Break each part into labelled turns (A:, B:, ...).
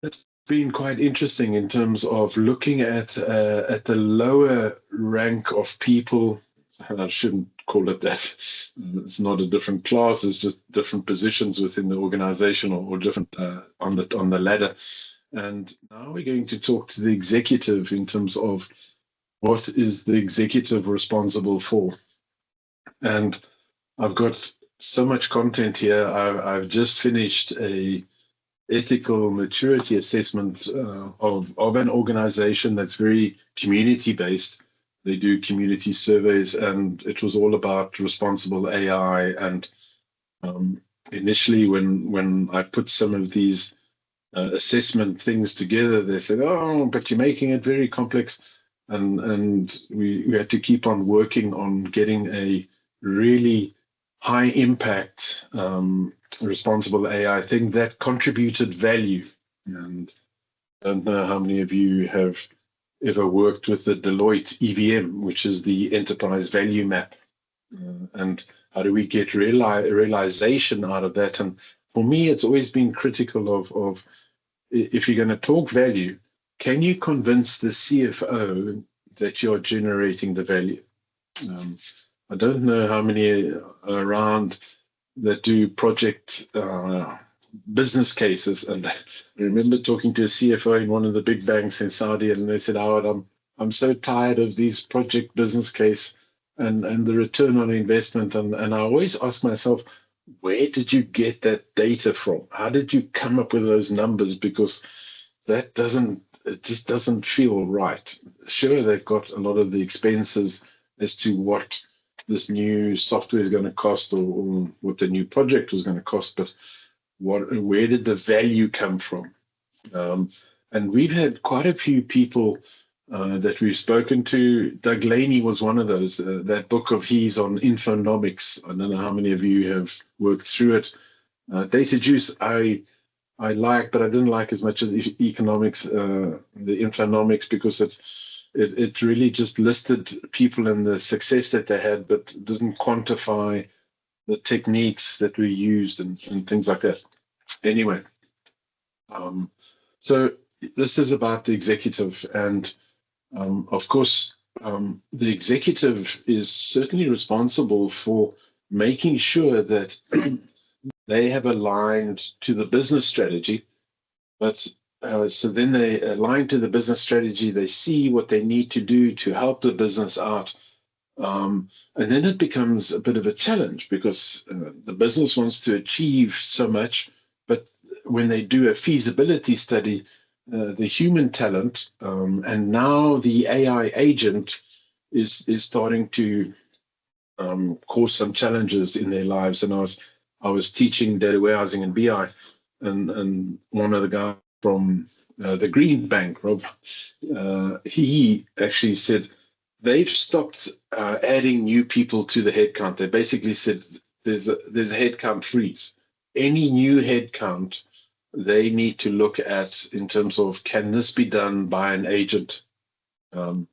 A: It's been quite interesting in terms of looking at the lower rank of people. And I shouldn't call it that. It's not a different class. It's just different positions within the organization, or different on the ladder. And now we're going to talk to the executive in terms of what is the executive responsible for. And I've got so much content here. I've just finished a ethical maturity assessment of an organization that's very community based. They do community surveys, and it was all about responsible AI. And initially, when I put some of these assessment things together, they said, "Oh, but you're making it very complex," and we had to keep on working on getting a really high impact responsible AI thing that contributed value. And I don't know how many of you have ever worked with the Deloitte EVM, which is the enterprise value map, and how do we get realization out of that. And for me, it's always been critical of if you're going to talk value, can you convince the CFO that you're generating the value? I don't know how many around that do project business cases. And I remember talking to a CFO in one of the big banks in Saudi, and they said, "Howard, I'm so tired of these project business case and the return on investment." And I always ask myself, where did you get that data from? How did you come up with those numbers? Because it just doesn't feel right. Sure, they've got a lot of the expenses as to what this new software is going to cost, or what the new project was going to cost, but where did the value come from? And we've had quite a few people that we've spoken to. Doug Laney was one of those. That book of his on infonomics, I don't know how many of you have worked through it. Data Juice, I like, but I didn't like as much as economics, the infonomics, because it really just listed people and the success that they had, but didn't quantify the techniques that were used and things like that. Anyway, so this is about the executive, and of course, the executive is certainly responsible for making sure that they have aligned to the business strategy. But so then they align to the business strategy, they see what they need to do to help the business out. And then it becomes a bit of a challenge, because the business wants to achieve so much, but when they do a feasibility study, the human talent and now the AI agent is starting to cause some challenges in their lives. And I was teaching data warehousing and BI, and one of the guys from the Green Bank, Rob, he actually said they've stopped adding new people to the headcount. They basically said there's a headcount freeze. Any new headcount they need to look at in terms of, can this be done by an agent? And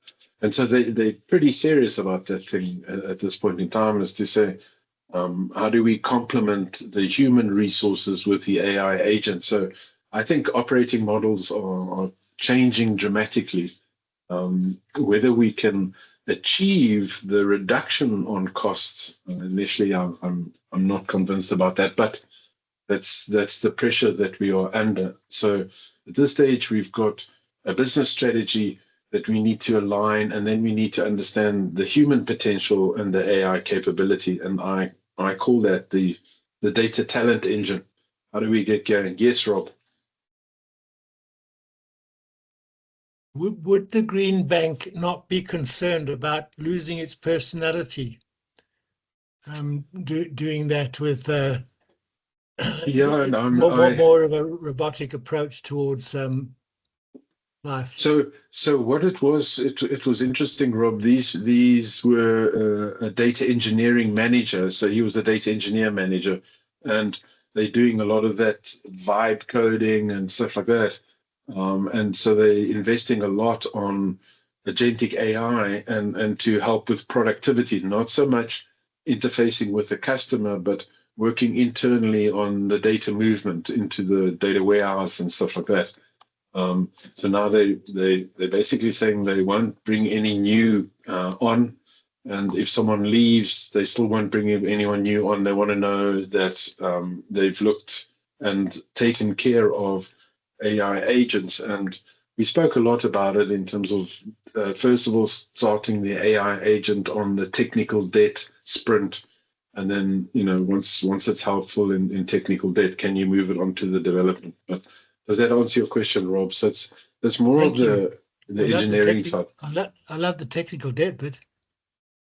A: so they're pretty serious about that thing at this point in time, is to say, how do we complement the human resources with the AI agent? So I think operating models are changing dramatically. Whether we can achieve the reduction on costs, initially I'm not convinced about that, but that's the pressure that we are under. So at this stage, we've got a business strategy that we need to align, and then we need to understand the human potential and the AI capability. And I call that the data talent engine. How do we get going? Yes, Rob.
B: Would the Green Bank not be concerned about losing its personality, doing that with more of a robotic approach towards life?
A: So what it was interesting, Rob. These were a data engineering manager. So he was the data engineer manager, and they're doing a lot of that vibe coding and stuff like that. And so they're investing a lot on agentic AI and to help with productivity, not so much interfacing with the customer, but working internally on the data movement into the data warehouse and stuff like that. So now they're basically saying they won't bring any new on. And if someone leaves, they still won't bring anyone new on. They want to know that they've looked and taken care of AI agents. And we spoke a lot about it in terms of, first of all, starting the AI agent on the technical debt sprint. And then, once it's helpful in technical debt, can you move it on to the development? But does that answer your question, Rob? So that's more
B: Thank
A: of
B: you.
A: the
B: I love the
A: engineering side.
B: I love the technical debt bit.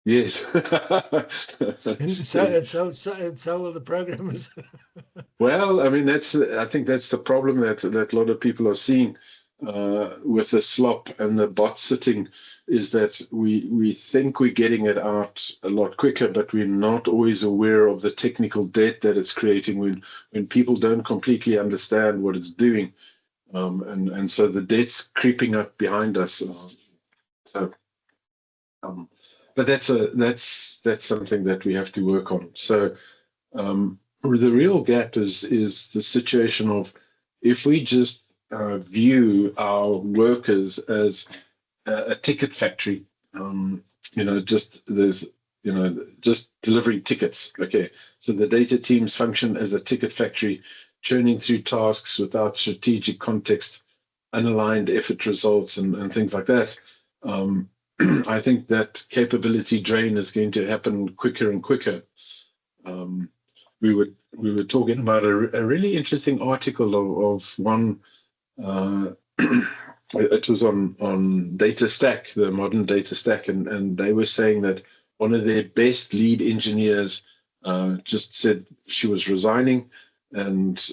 A: Yes.
B: And so will the programmers.
A: Well, I mean, I think that's the problem that a lot of people are seeing with the slop and the bot sitting, is that we think we're getting it out a lot quicker, but we're not always aware of the technical debt that it's creating when people don't completely understand what it's doing, and so the debt's creeping up behind us. So, um, but that's something that we have to work on. So. The real gap is the situation of, if we just view our workers as a ticket factory, just delivering tickets. Okay, so the data teams function as a ticket factory, churning through tasks without strategic context, unaligned effort results, and things like that. I think that capability drain is going to happen quicker and quicker. Um, we were talking about a really interesting article of one. Uh, it was on data stack, the modern data stack, and they were saying that one of their best lead engineers just said she was resigning, and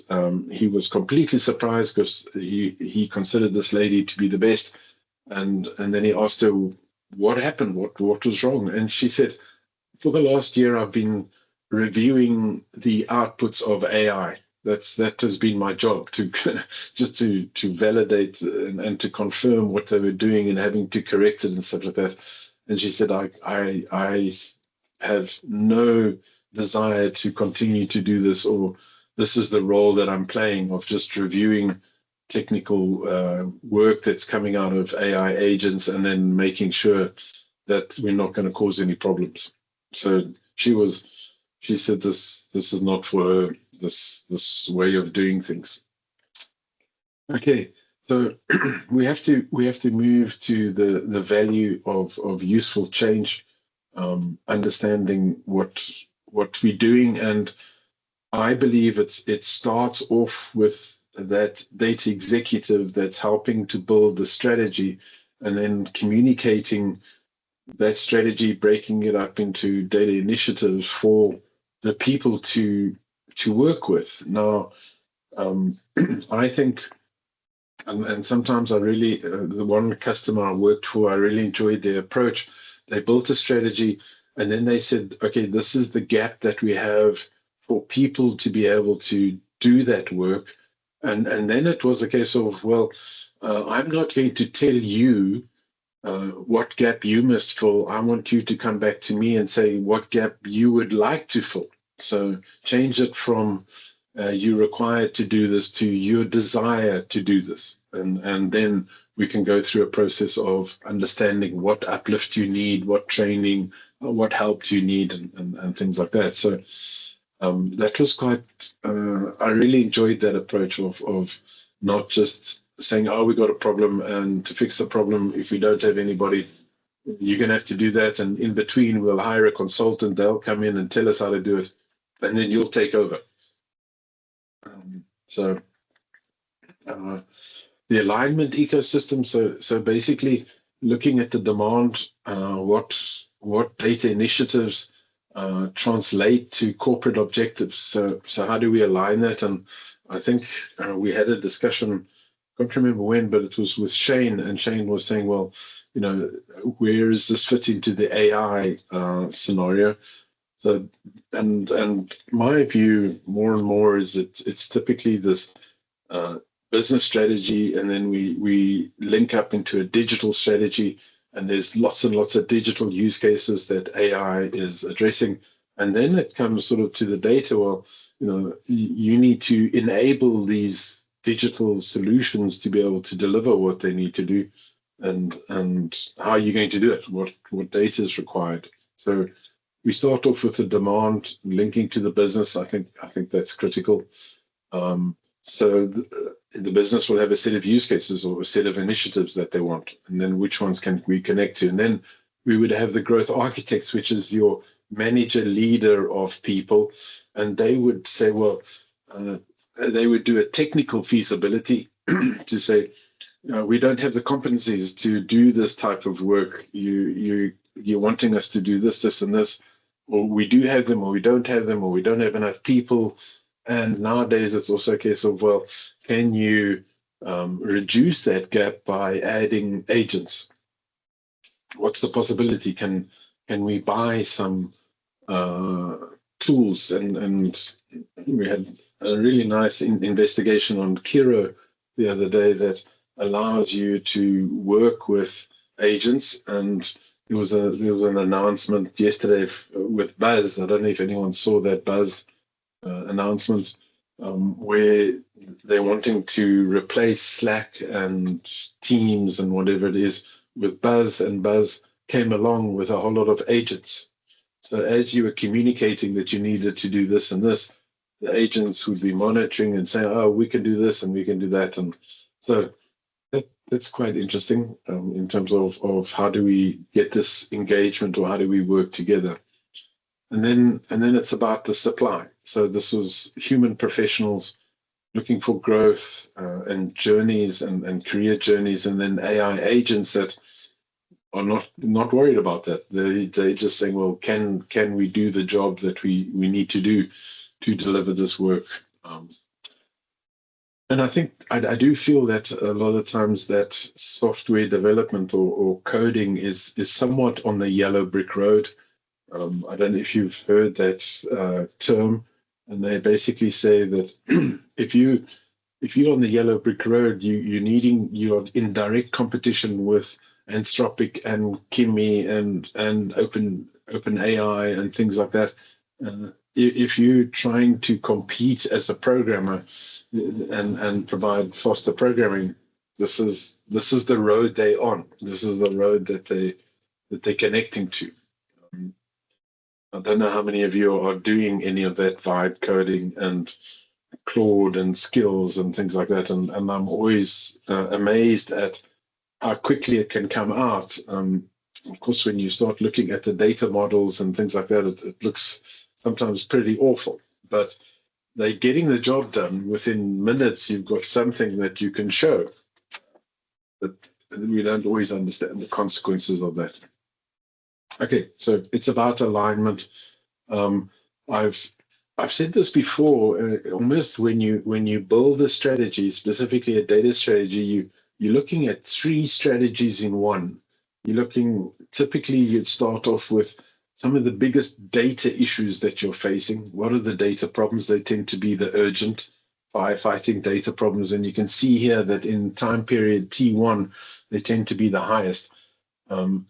A: he was completely surprised because he considered this lady to be the best, and then he asked her what happened, what was wrong, and she said, for the last year, I've been reviewing the outputs of AI. That has been my job, to just to validate and to confirm what they were doing and having to correct it and stuff like that. And she said, I have no desire to continue to do this, or this is the role that I'm playing, of just reviewing technical work that's coming out of AI agents and then making sure that we're not going to cause any problems. So she said this is not for her, this way of doing things. Okay, so we have to move to the value of useful change, understanding what we're doing, and I believe it starts off with that data executive that's helping to build the strategy, and then communicating that strategy, breaking it up into data initiatives for the people to work with. Now, I think, and sometimes I really, the one customer I worked for, I really enjoyed their approach. They built a strategy, and then they said, okay, this is the gap that we have for people to be able to do that work. And then it was a case of, well, I'm not going to tell you what gap you must fill. I want you to come back to me and say what gap you would like to fill. So change it from you're required to do this to your desire to do this. And then we can go through a process of understanding what uplift you need, what training, what help you need, and things like that. So that was quite, I really enjoyed that approach of not just saying, oh, we got a problem, and to fix the problem, if we don't have anybody, you're going to have to do that. And in between, we'll hire a consultant. They'll come in and tell us how to do it, and then you'll take over. So the alignment ecosystem. So basically, looking at the demand, what data initiatives translate to corporate objectives. So how do we align that? And I think we had a discussion. I can't remember when, but it was with Shane, and Shane was saying, well, where is this fit into the AI scenario? So, and my view more and more is it's typically this business strategy, and then we link up into a digital strategy, and there's lots and lots of digital use cases that AI is addressing. And then it comes sort of to the data. Well, you need to enable these digital solutions to be able to deliver what they need to do, and how you're going to do it, what data is required. So we start off with the demand linking to the business. I think that's critical. So the business will have a set of use cases or a set of initiatives that they want, and then which ones can we connect to? And then we would have the growth architects, which is your manager, leader of people, and they would say, well, they would do a technical feasibility to say, we don't have the competencies to do this type of work. You're wanting us to do this, this, and this, or we do have them, or we don't have them, or we don't have enough people. And nowadays, it's also a case of, well, can you reduce that gap by adding agents? What's the possibility? Can we buy some tools? And we had a really nice investigation on Kiro the other day that allows you to work with agents. And there was an announcement yesterday with Buzz. I don't know if anyone saw that Buzz announcement, where they're wanting to replace Slack and Teams and whatever it is with Buzz, and Buzz came along with a whole lot of agents. So as you were communicating that you needed to do this and this, the agents would be monitoring and saying, oh, we can do this and we can do that. And so that's quite interesting in terms of how do we get this engagement, or how do we work together. And then it's about the supply. So this was human professionals looking for growth and journeys and career journeys, and then AI agents that are not worried about that. They're just saying, well, can we do the job that we need to do to deliver this work? And I think I do feel that a lot of times that software development or coding is somewhat on the yellow brick road. I don't know if you've heard that term, and they basically say that if you're on the yellow brick road, you're in direct competition with Anthropic and Kimi and Open AI and things like that. If you're trying to compete as a programmer and provide faster programming, this is the road they're on. This is the road that they're connecting to. I don't know how many of you are doing any of that vibe coding and Claude and skills and things like that, and I'm always amazed at how quickly it can come out. Of course, when you start looking at the data models and things like that, it looks sometimes pretty awful, but they're getting the job done. Within minutes, you've got something that you can show, but we don't always understand the consequences of that. Okay, so it's about alignment. I've said this before. Almost when you build a strategy, specifically a data strategy, you're looking at 3 strategies in one. Typically you'd start off with some of the biggest data issues that you're facing. What are the data problems? They tend to be the urgent firefighting data problems, and you can see here that in time period T1 they tend to be the highest.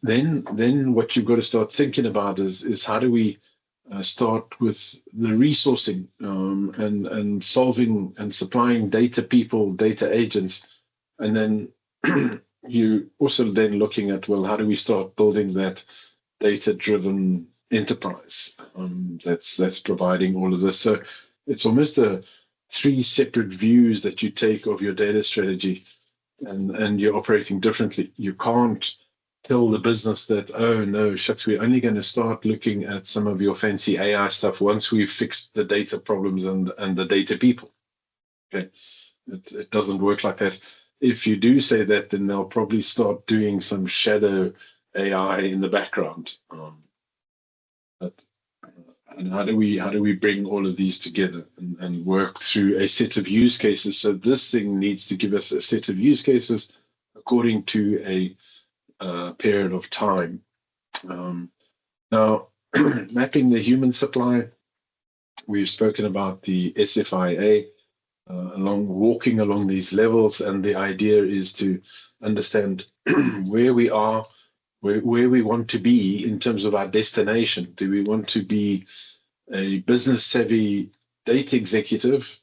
A: Then what you've got to start thinking about is how do we start with the resourcing and solving and supplying data people, data agents, and then you also then looking at, well, how do we start building that data-driven enterprise that's providing all of this? So it's almost 3 separate views that you take of your data strategy, and you're operating differently. You can't tell the business that, oh no, shucks, we're only going to start looking at some of your fancy AI stuff once we've fixed the data problems and the data people. Okay, it doesn't work like that. If you do say that, then they'll probably start doing some shadow AI in the background. And how do we bring all of these together and work through a set of use cases? So this thing needs to give us a set of use cases according to a period of time. Now, mapping the human supply, we've spoken about the SFIA, walking along these levels, and the idea is to understand where we are, where we want to be in terms of our destination. Do we want to be a business savvy data executive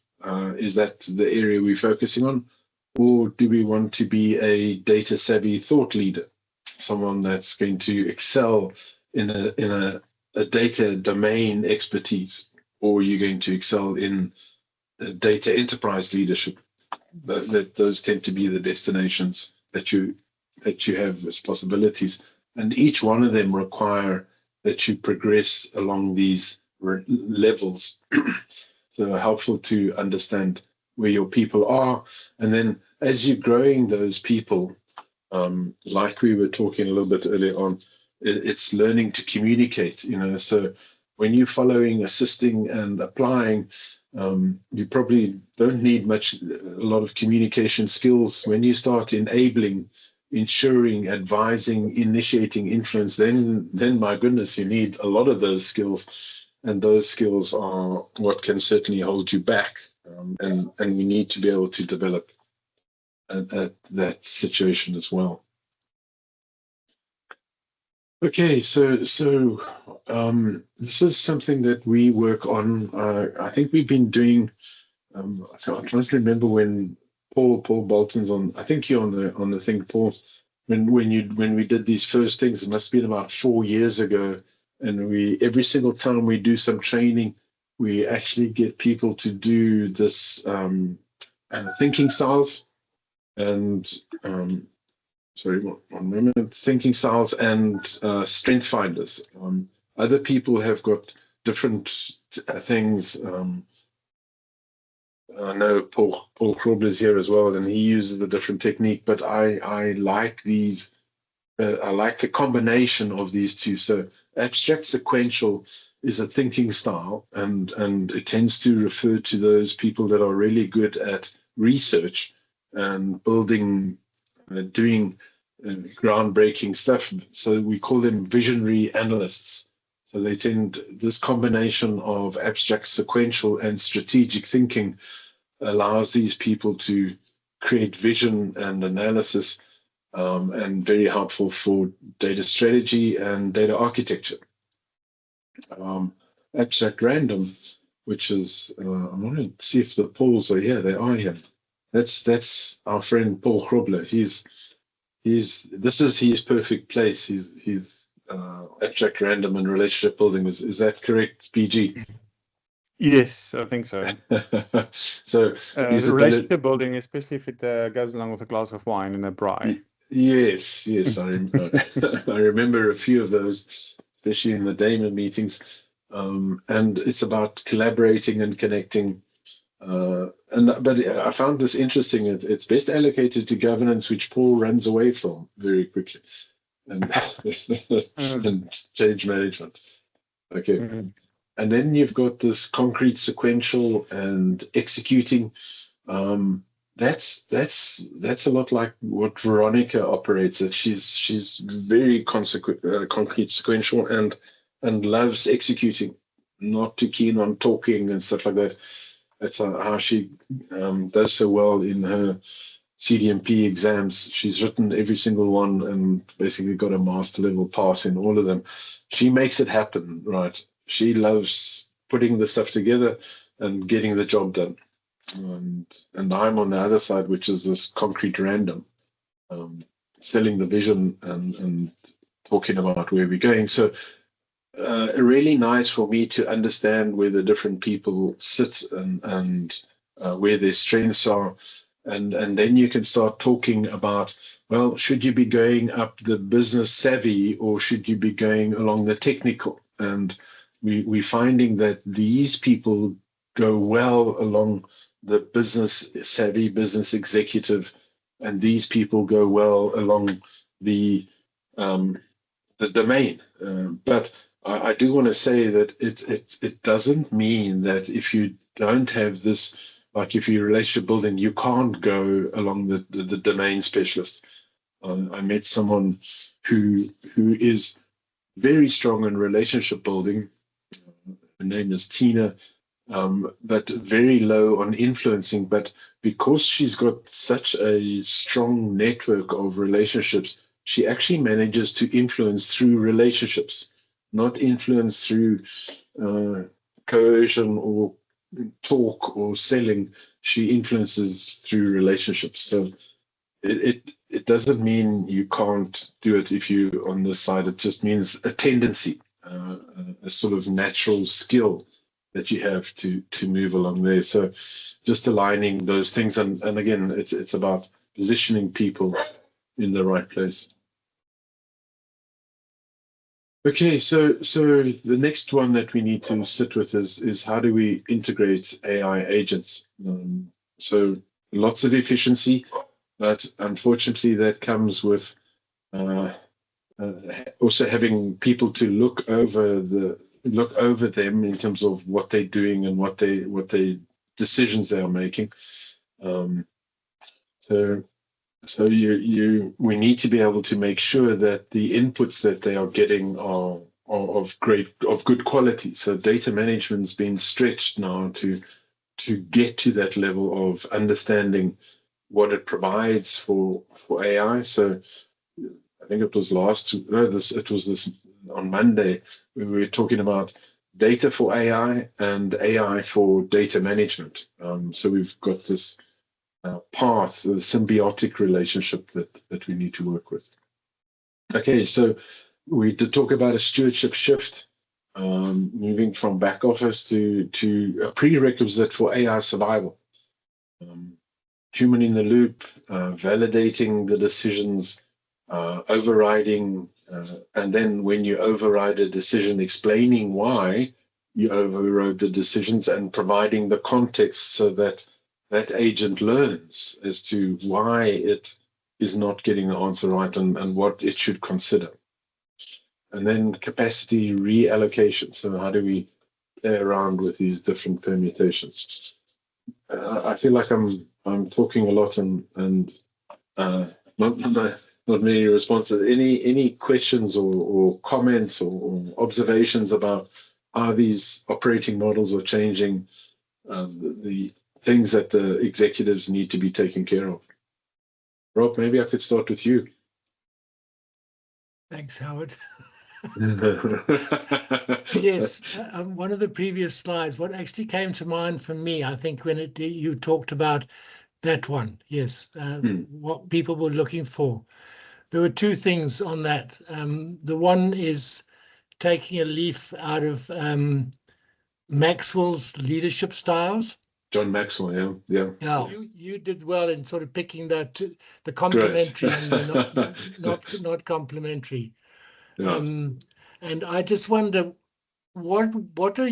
A: Is that the area we're focusing on? Or do we want to be a data savvy thought leader? Someone that's going to excel in a data domain expertise, or are you going to excel in data enterprise leadership? Those tend to be the destinations that you have as possibilities, and each one of them require that you progress along these levels. So helpful to understand where your people are, and then as you're growing those people, like we were talking a little bit earlier on, it's learning to communicate. So when you're following, assisting, and applying, you probably don't need a lot of communication skills. When you start enabling, ensuring, advising, initiating influence, then my goodness, you need a lot of those skills, and those skills are what can certainly hold you back, and we need to be able to develop at that situation as well. Okay, so this is something that we work on. I think we've been doing. So I'm trying to remember when Paul Bolton's on. I think you're on the thing, Paul. When we did these first things, it must have been about 4 years ago. And we every single time we do some training, we actually get people to do this thinking styles and sorry, one moment. Thinking styles and strength finders. Other people have got different things. I know Paul Krobler is here as well, and he uses the different technique. But I like these. I like the combination of these two. So abstract sequential is a thinking style, and it tends to refer to those people that are really good at research and building, doing groundbreaking stuff. So we call them visionary analysts. So they tend, this combination of abstract sequential and strategic thinking allows these people to create vision and analysis, and very helpful for data strategy and data architecture. Abstract random, which is, I want to see if the Pauls are here. They are here. That's our friend Paul Krobler. This is his perfect place. He's abstract random and relationship building. Is that correct, BG?
C: Yes, I think so.
A: So
C: the relationship building, especially if it goes along with a glass of wine and a braai.
A: Yes, I remember a few of those, especially in the Damon meetings. And it's about collaborating and connecting. But I found this interesting. It's best allocated to governance, which Paul runs away from very quickly, and, and change management. Okay. Mm-hmm. And then you've got this concrete, sequential, and executing. That's a lot like what Veronica operates at. She's very concrete, sequential, and loves executing, not too keen on talking and stuff like that. That's how she does so well in her CDMP exams. She's written every single one and basically got a master level pass in all of them. She makes it happen, right? She loves putting the stuff together and getting the job done. And I'm on the other side, which is this concrete random, selling the vision and talking about where we're going. So really nice for me to understand where the different people sit and where their strengths are. And then you can start talking about, well, should you be going up the business savvy or should you be going along the technical? And we're finding that these people go well along the business savvy, business executive, and these people go well along the domain. But I do want to say that it doesn't mean that if you don't have this, like if you're relationship building, you can't go along the domain specialist. I met someone who is very strong in relationship building. Her name is Tina, but very low on influencing. But because she's got such a strong network of relationships, she actually manages to influence through relationships, not influence through coercion or talk or selling. She influences through relationships. So it doesn't mean you can't do it if you're on this side. It just means a tendency, a sort of natural skill that you have to move along there. So just aligning those things, and again, it's about positioning people in the right place. Okay, so the next one that we need to sit with is how do we integrate AI agents? So lots of efficiency, but unfortunately that comes with also having people to look over them in terms of what they're doing and what they decisions they are making. So we need to be able to make sure that the inputs that they are getting are of good quality. So data management's been stretched now to get to that level of understanding what it provides for AI. So I think it was this on Monday, we were talking about data for AI and AI for data management. So we've got this path, the symbiotic relationship that we need to work with. Okay, so we did talk about a stewardship shift, moving from back office to a prerequisite for AI survival. Human in the loop, validating the decisions, overriding, and then when you override a decision, explaining why you overrode the decisions and providing the context so that that agent learns as to why it is not getting the answer right and what it should consider. And then capacity reallocation. So how do we play around with these different permutations? I feel like I'm talking a lot and not many responses. Any questions or comments or observations about how these operating models are changing the things that the executives need to be taken care of? Rob, maybe I could start with you.
B: Thanks, Howard. Yes, one of the previous slides, what actually came to mind for me, I think when you talked about that one, yes, what people were looking for. There were two things on that. The one is taking a leaf out of Maxwell's leadership styles.
A: John Maxwell, yeah.
B: You did well in sort of picking that, the complementary and the not complementary.
A: Yeah.
B: And I just wonder, what are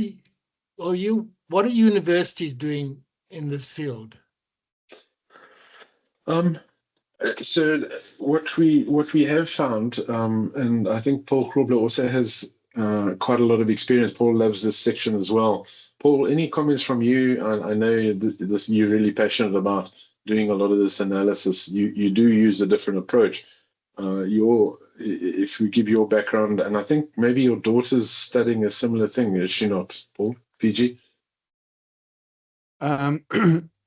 B: universities doing in this field?
A: So what we have found, and I think Paul Krobler also has quite a lot of experience. Paul loves this section as well. Paul, any comments from you? I know you're really passionate about doing a lot of this analysis. You do use a different approach. If we give your background, and I think maybe your daughter's studying a similar thing, is she not, Paul? PG?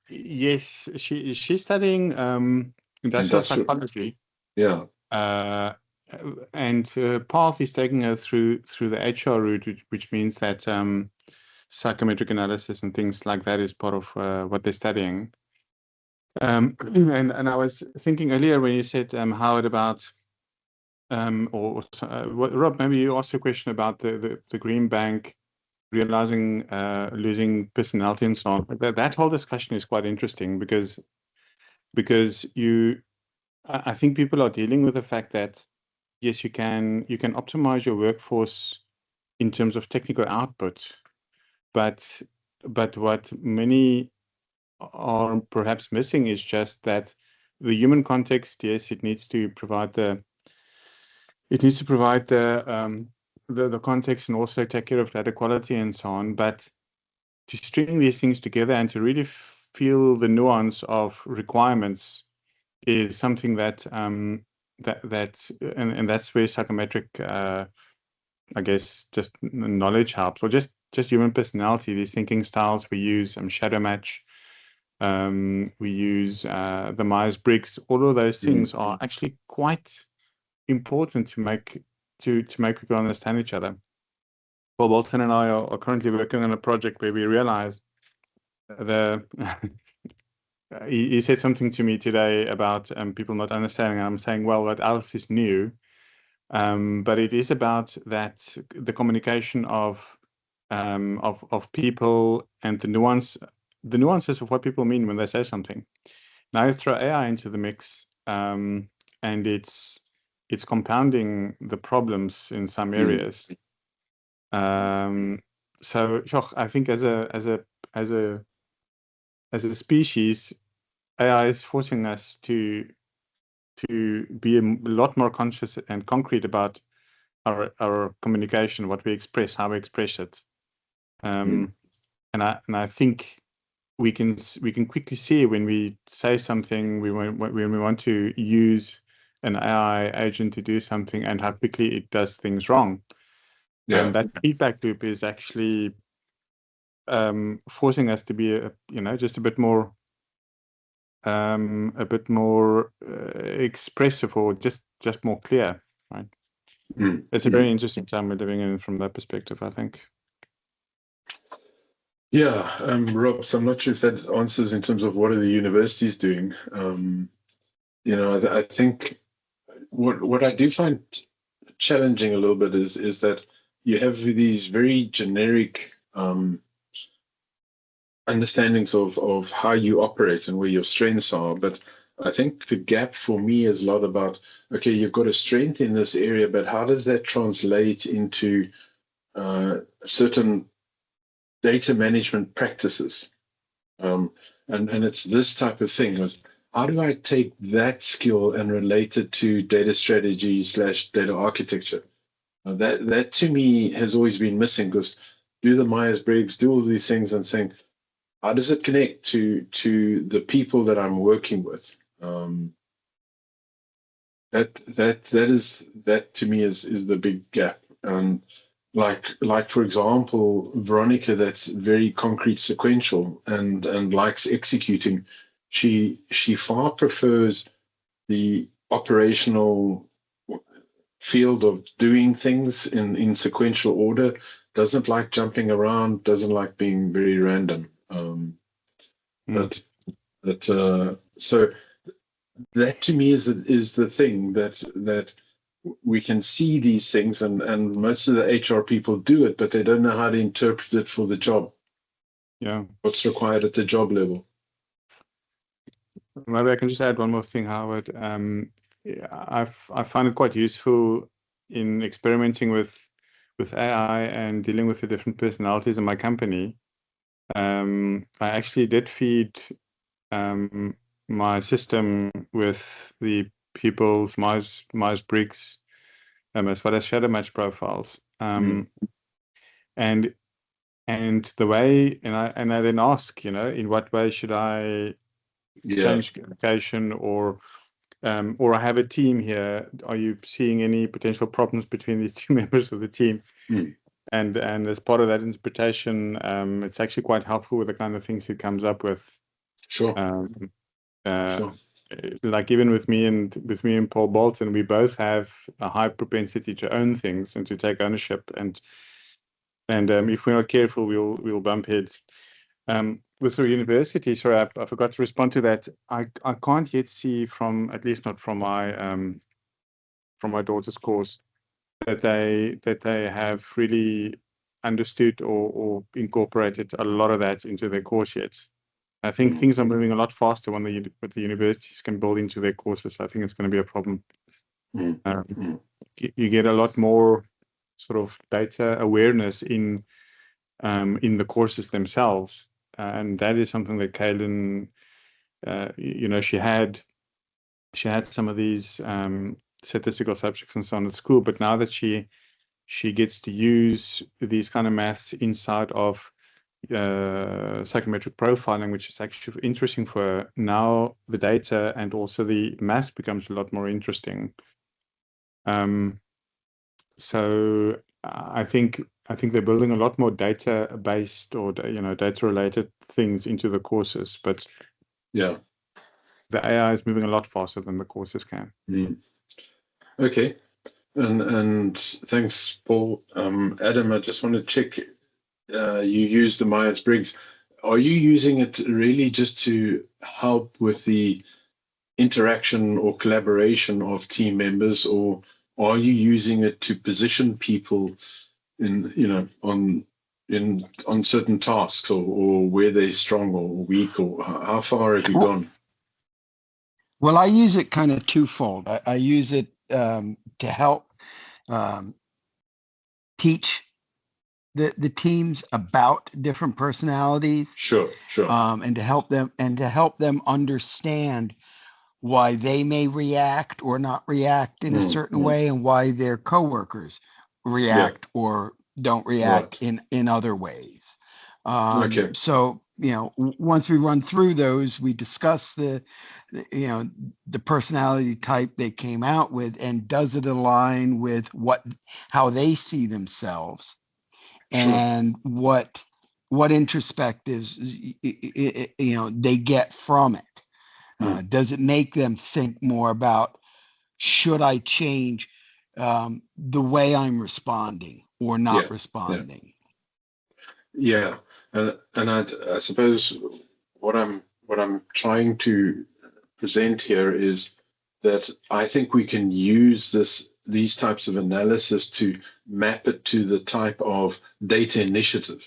C: Yes, she's studying industrial psychology.
A: Yeah.
C: And path is taking her through the HR route, which means that psychometric analysis and things like that is part of what they're studying. And I was thinking earlier when you said Howard about Rob, maybe you asked a question about the Green Bank realizing losing personality and so on. That whole discussion is quite interesting because I think people are dealing with the fact that yes, you can optimize your workforce in terms of technical output, but what many are perhaps missing is just that the human context. Yes, it needs to provide the context and also take care of data quality and so on. But to string these things together and to really feel the nuance of requirements is something that and that's where psychometric I guess just knowledge helps, or just human personality. These thinking styles we use, shadow match, we use the Myers-Briggs. All of those things are actually quite important to make people understand each other. Well, Bolton and I are currently working on a project where we realized he said something to me today about people not understanding. I'm saying, well, what else is new? But it is about that the communication of people and the nuances of what people mean when they say something. Now you throw AI into the mix, and it's compounding the problems in some areas. So I think as a species, AI is forcing us to be a lot more conscious and concrete about our communication, what we express, how we express it. And I think we can quickly see when we say something, when we want to use an AI agent to do something, and how quickly it does things wrong.
A: Yeah.
C: And that feedback loop is actually forcing us to be just a bit more expressive, or just more clear, right? It's a very interesting time we're living in from that perspective, I think.
A: Yeah, Rob, so I'm not sure if that answers in terms of what are the universities doing. I think what I do find challenging a little bit is that you have these very generic understandings of how you operate and where your strengths are. But I think the gap for me is a lot about, okay, you've got a strength in this area, but how does that translate into certain data management practices? And it's this type of thing. How do I take that skill and relate it to data strategy / data architecture? That to me has always been missing, because do the Myers-Briggs, do all these things, and saying, how does it connect to the people that I'm working with? That to me is the big gap. Like for example, Veronica, that's very concrete, sequential, and likes executing. She far prefers the operational field of doing things in sequential order. Doesn't like jumping around. Doesn't like being very random. So that to me is the thing that we can see these things, and most of the HR people do it, but they don't know how to interpret it for the job.
C: Yeah.
A: What's required at the job level.
C: Maybe I can just add one more thing, Howard. I find it quite useful in experimenting with AI and dealing with the different personalities in my company. I actually did feed my system with the people's Myers-Briggs as well as shadow match profiles. And the way, and I then ask, in what way should I change communication, or I have a team here. Are you seeing any potential problems between these two members of the team? And as part of that interpretation, it's actually quite helpful with the kind of things it comes up with.
A: Sure.
C: Like even with me and Paul Bolton, we both have a high propensity to own things and to take ownership, and if we're not careful, we'll bump heads. With the university, sorry, I forgot to respond to that. I can't yet see, at least not from my daughter's course, that they have really understood or incorporated a lot of that into their course yet. I think things are moving a lot faster when the universities can build into their courses. I think it's going to be a problem. You get a lot more sort of data awareness in the courses themselves, and that is something that Kaylin, she had some of these statistical subjects and so on at school, but now that she gets to use these kind of maths inside of psychometric profiling, which is actually interesting for her, now the data and also the maths becomes a lot more interesting. So I think they're building a lot more data-based or data-related things into the courses, but
A: yeah,
C: the AI is moving a lot faster than the courses can.
A: Okay, and thanks, Paul. Adam, I just want to check. You used the Myers-Briggs. are you using it really just to help with the interaction or collaboration of team members, or are you using it to position people in, on certain tasks, or where they're strong or weak, or how far have you gone?
D: Well, I use it kind of twofold. I use it to help teach the teams about different personalities.
A: Sure.
D: And to help them understand why they may react or not react in a certain way, and why their coworkers react or don't react in other ways.
A: Okay.
D: So, once we run through those, we discuss the personality type they came out with, and does it align with how they see themselves, and what introspectives they get from it. Does it make them think more about, should I change the way I'm responding or not responding?
A: Yeah, and I suppose what I'm trying to present here is that I think we can use these types of analysis to map it to the type of data initiative.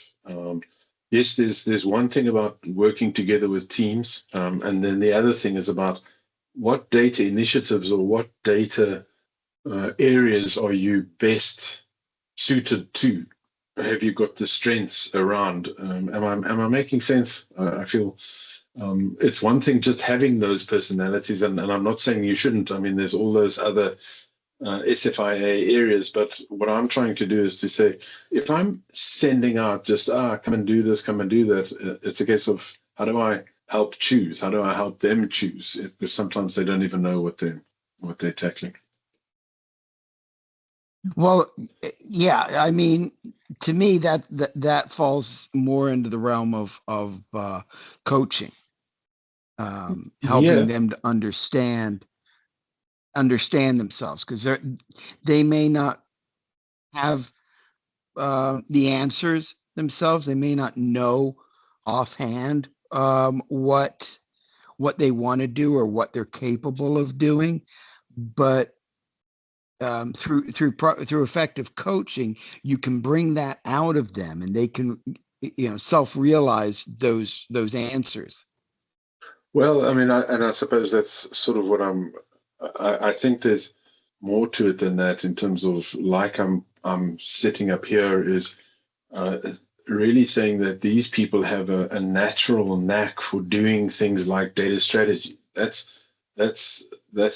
A: Yes, there's one thing about working together with teams, and then the other thing is about what data initiatives or what data areas are you best suited to. Have you got the strengths around? Am I making sense? I feel it's one thing just having those personalities, and I'm not saying you shouldn't. I mean, there's all those other SFIA areas, but what I'm trying to do is to say, if I'm sending out just come and do this, come and do that, it's a case of, how do I help choose? How do I help them choose? Because sometimes they don't even know what they're tackling.
D: Well, yeah, I mean, to me, that falls more into the realm of coaching, helping them to understand themselves, because they may not have the answers themselves. They may not know offhand what they want to do or what they're capable of doing, but through effective coaching, you can bring that out of them, and they can self-realize those answers.
A: Well, I mean, I suppose that's sort of what I think there's more to it than that, in terms of, like, I'm setting up here is really saying that these people have a natural knack for doing things like data strategy. That's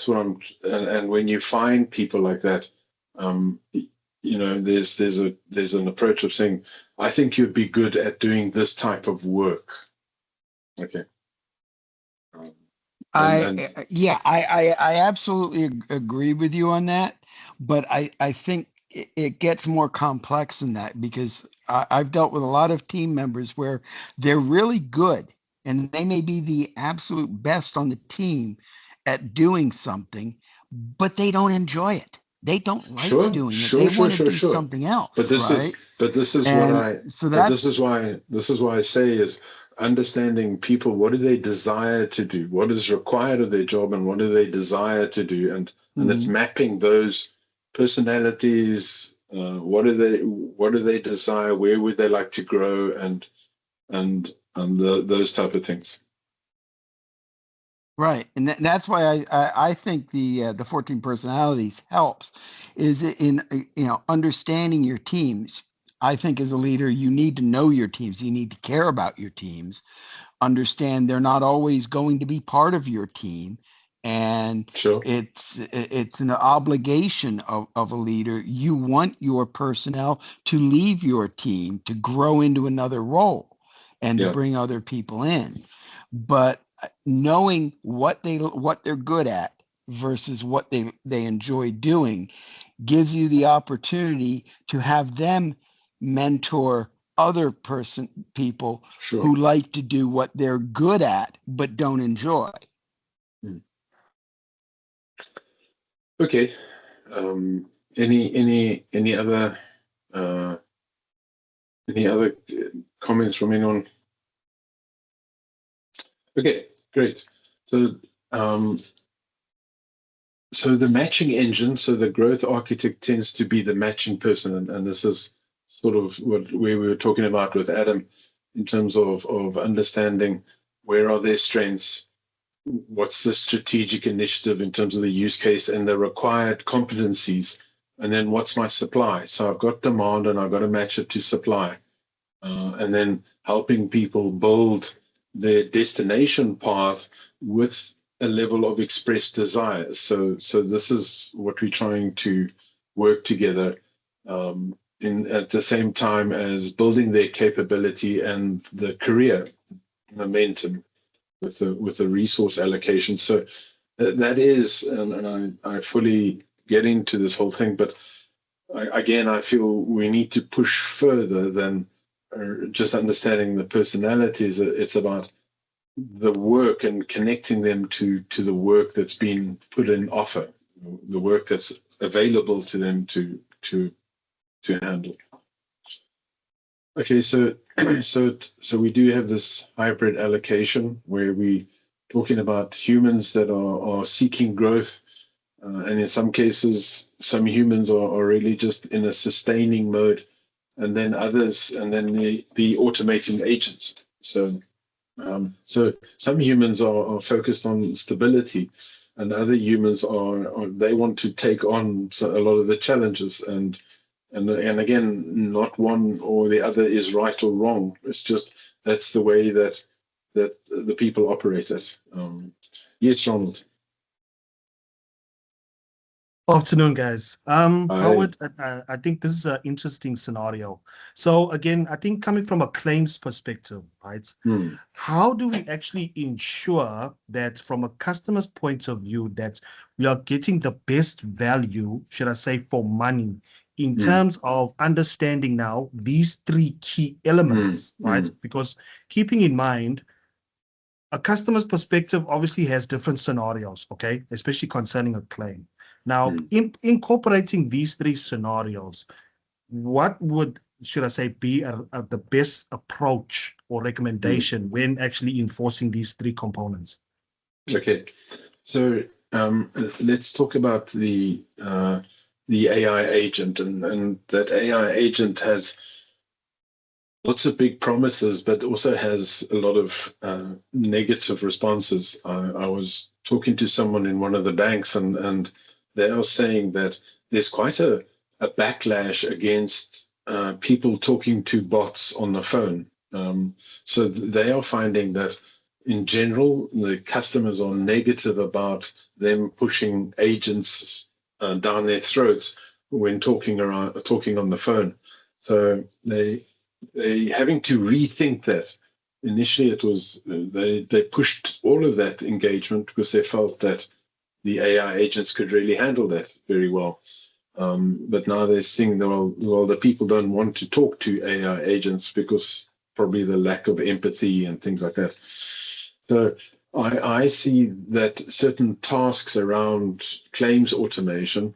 A: what and when you find people like that, there's an approach of saying, I think you'd be good at doing this type of work. Okay.
D: I absolutely agree with you on that, but I think it gets more complex than that, because I've dealt with a lot of team members where they're really good, and they may be the absolute best on the team at doing something, but they don't enjoy it. They don't like doing it. They want to do something else.
A: But this is why I say is understanding people. What do they desire to do? What is required of their job, and what do they desire to do? And it's mapping those personalities. What do they desire? Where would they like to grow? And those type of things.
D: Right, and that's why I think the 14 personalities helps, is in understanding your teams. I think as a leader, you need to know your teams. You need to care about your teams. Understand they're not always going to be part of your team, and it's an obligation of a leader. You want your personnel to leave your team to grow into another role, and to bring other people in, but knowing what they're good at versus what they enjoy doing gives you the opportunity to have them mentor other people who like to do what they're good at but don't enjoy.
A: Okay. Any other comments from anyone? Okay, great. So, so the matching engine, so the growth architect tends to be the matching person, and this is sort of what we were talking about with Adam in terms of understanding where are their strengths, what's the strategic initiative in terms of the use case and the required competencies, and then what's my supply. So I've got demand and I've got to match it to supply, and then helping people build their destination path with a level of expressed desires. So this is what we're trying to work together in at the same time as building their capability and the career momentum with the resource allocation. So that is, and I fully get into this whole thing, but I feel we need to push further than just understanding the personalities. It's about the work and connecting them to the work that's been put in offer, the work that's available to them to handle. Okay, so we do have this hybrid allocation where we talking about humans that are seeking growth, and in some cases, some humans are really just in a sustaining mode, and then others, and then the automating agents. So some humans are focused on stability, and other humans are they want to take on a lot of the challenges. And again, not one or the other is right or wrong. It's just that's the way that the people operate it. Yes, Ronald.
E: Afternoon, guys. Howard, I think this is an interesting scenario. So again, I think coming from a claims perspective, right? How do we actually ensure that from a customer's point of view that we are getting the best value, should I say, for money in terms of understanding now these three key elements, right? Because keeping in mind, a customer's perspective obviously has different scenarios, okay? Especially concerning a claim. Now, incorporating these three scenarios, what would, should I say, be the best approach or recommendation when actually enforcing these three components?
A: Okay, so let's talk about the AI agent, and that AI agent has lots of big promises, but also has a lot of negative responses. I was talking to someone in one of the banks, and they are saying that there's quite a backlash against people talking to bots on the phone. So they are finding that in general, the customers are negative about them pushing agents down their throats when talking on the phone. So they having to rethink that. Initially, it was they pushed all of that engagement because they felt that the AI agents could really handle that very well. But now they're seeing well, the people don't want to talk to AI agents because probably the lack of empathy and things like that. So I see that certain tasks around claims automation,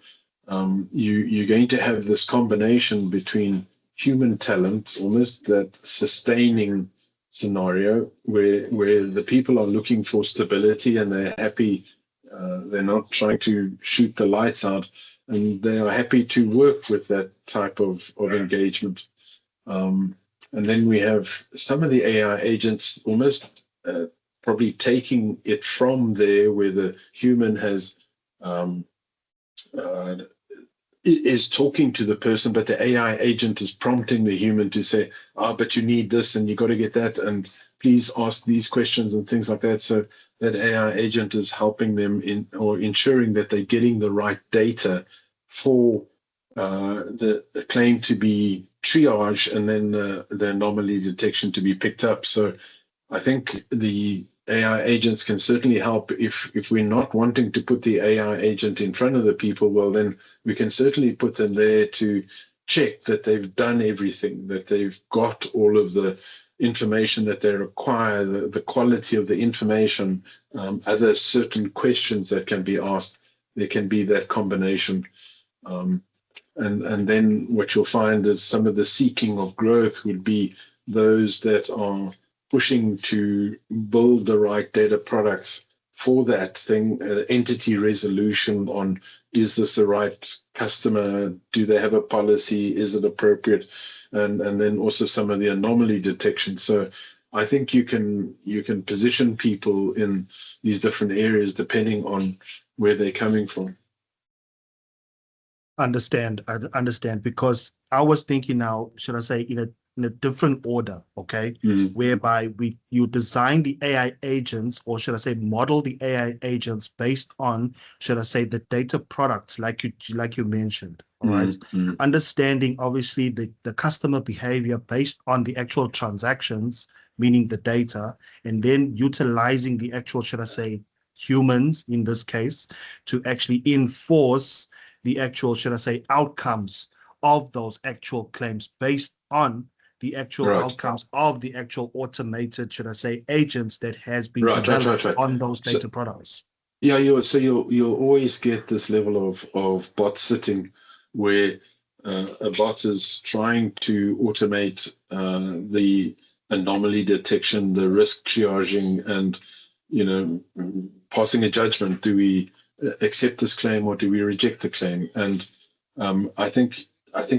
A: you're going to have this combination between human talent, almost that sustaining scenario where the people are looking for stability and they're happy. They're not trying to shoot the lights out, and they are happy to work with that type of engagement. And then we have some of the AI agents almost probably taking it from there where the human has is talking to the person, but the AI agent is prompting the human to say, but you need this and you got to get that, and please ask these questions and things like that. So that AI agent is helping them in or ensuring that they're getting the right data for the claim to be triaged and then the anomaly detection to be picked up. So I think the AI agents can certainly help if we're not wanting to put the AI agent in front of the people, well, then we can certainly put them there to check that they've done everything, that they've got all of the information that they require, the quality of the information, other certain questions that can be asked. There can be that combination. And then what you'll find is some of the seeking of growth would be those that are pushing to build the right data products for that thing, entity resolution on, is this the right customer? Do they have a policy? Is it appropriate? And then also some of the anomaly detection. So I think you can position people in these different areas depending on where they're coming from.
E: I understand, because I was thinking now, should I say, in a different order, okay? Whereby you design the AI agents, or should I say model the AI agents based on, should I say, the data products like you mentioned, all right? Understanding obviously the customer behavior based on the actual transactions, meaning the data, and then utilizing the actual, should I say, humans in this case, to actually enforce the actual, should I say, outcomes of those actual claims based on the actual outcomes of the actual automated, should I say, agents that has been developed on those data products.
A: Yeah, you'll always get this level of bot sitting where a bot is trying to automate the anomaly detection, the risk triaging, and passing a judgment. Do we accept this claim or do we reject the claim? And I think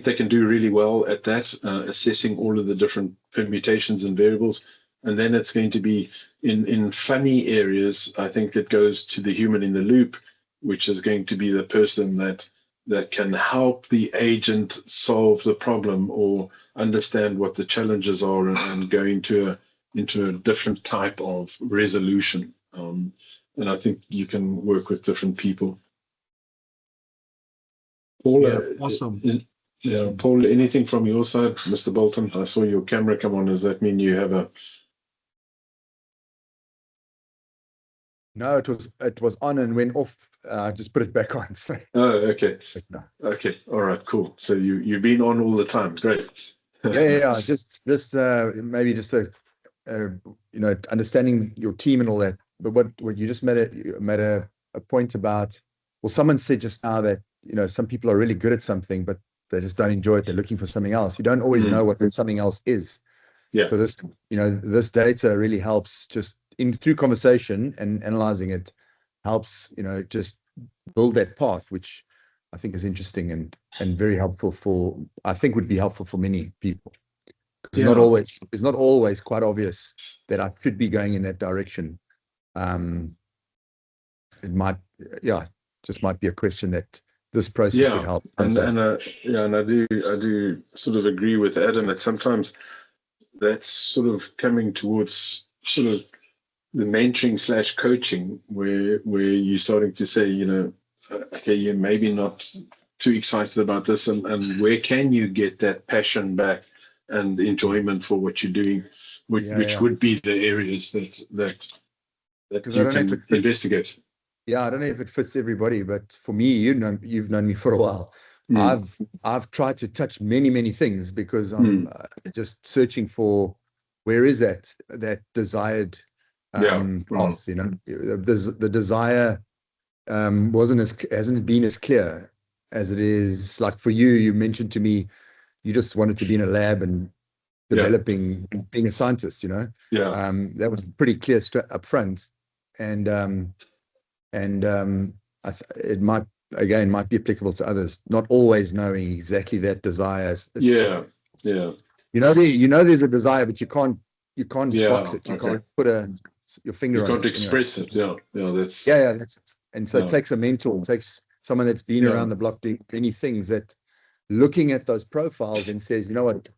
A: they can do really well at that, assessing all of the different permutations and variables. And then it's going to be in funny areas. I think it goes to the human in the loop, which is going to be the person that can help the agent solve the problem or understand what the challenges are and go into a different type of resolution. And I think you can work with different people. Paul,
E: awesome.
A: Paul, anything from your side? Mr. Bolton, I saw your camera come on. Does that mean you have a...
F: No, it was on and went off. Just put it back on.
A: Oh, okay. Okay. All right, cool. So you've been on all the time. Great.
F: Yeah. Just maybe just understanding your team and all that. But what you just made a point about, well, someone said just now that, some people are really good at something, but they just don't enjoy it. They're looking for something else. You don't always know what that something else is.
A: Yeah.
F: So this, this data really helps just through conversation and analyzing it helps, just build that path, which I think is interesting and very helpful would be helpful for many people. It's not always quite obvious that I should be going in that direction. It might, just might be a question that this process would help.
A: And I do sort of agree with Adam that sometimes that's sort of coming towards sort of the mentoring / coaching where you're starting to say, okay, you're maybe not too excited about this, and where can you get that passion back and enjoyment for what you're doing, which would be the areas that you can investigate.
F: Yeah, I don't know if it fits everybody, but for me, you've known me for a while. I've tried to touch many things because I'm just searching for where is that desired path. The desire hasn't been as clear as it is. Like for you, you mentioned to me, you just wanted to be in a lab and developing, being a scientist. That was pretty clear up front, and it might be applicable to others. Not always knowing exactly that desire. There's a desire, but you can't box it. You can't put your finger on it.
A: You can't express it. That's
F: it. And so it takes a mentor, it takes someone that's been around the block doing many things, that looking at those profiles and says, you know what,